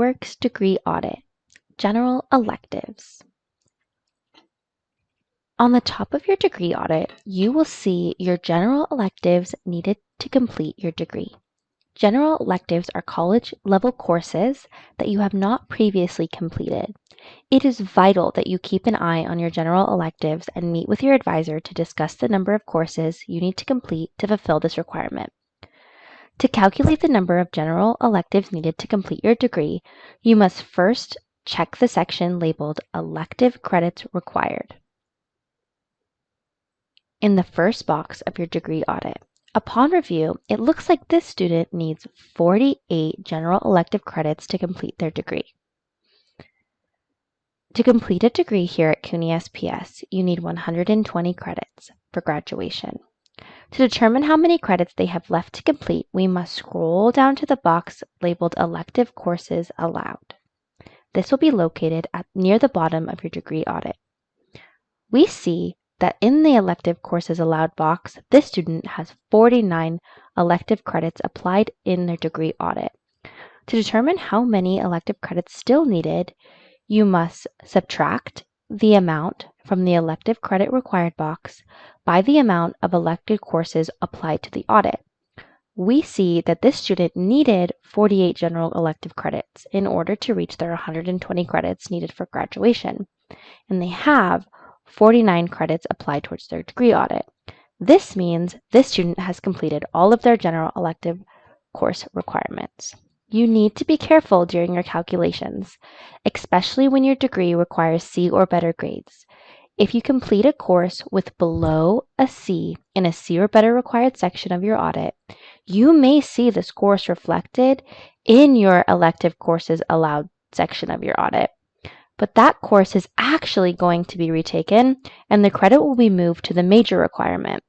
Networks Degree Audit, General Electives. On the top of your degree audit, you will see your general electives needed to complete your degree. General electives are college-level courses that you have not previously completed. It is vital that you keep an eye on your general electives and meet with your advisor to discuss the number of courses you need to complete to fulfill this requirement. To calculate the number of general electives needed to complete your degree, you must first check the section labeled Elective Credits Required in the first box of your degree audit. Upon review, it looks like this student needs 48 general elective credits to complete their degree. To complete a degree here at CUNY SPS, you need 120 credits for graduation. To determine how many credits they have left to complete, we must scroll down to the box labeled Elective Courses Allowed. This will be located near the bottom of your degree audit. We see that in the Elective Courses Allowed box, this student has 49 elective credits applied in their degree audit. To determine how many elective credits still needed, you must subtract the amount from the Elective Credit Required box by the amount of elective courses applied to the audit. We see that this student needed 48 general elective credits in order to reach their 120 credits needed for graduation, and they have 49 credits applied towards their degree audit. This means this student has completed all of their general elective course requirements. You need to be careful during your calculations, especially when your degree requires C or better grades. If you complete a course with below a C in a C or better required section of your audit, you may see this course reflected in your Elective Courses Allowed section of your audit. But that course is actually going to be retaken, and the credit will be moved to the major requirement.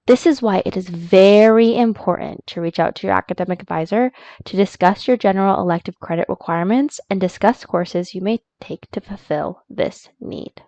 This is why it is very important to reach out to your academic advisor to discuss your general elective credit requirements and discuss courses you may take to fulfill this need.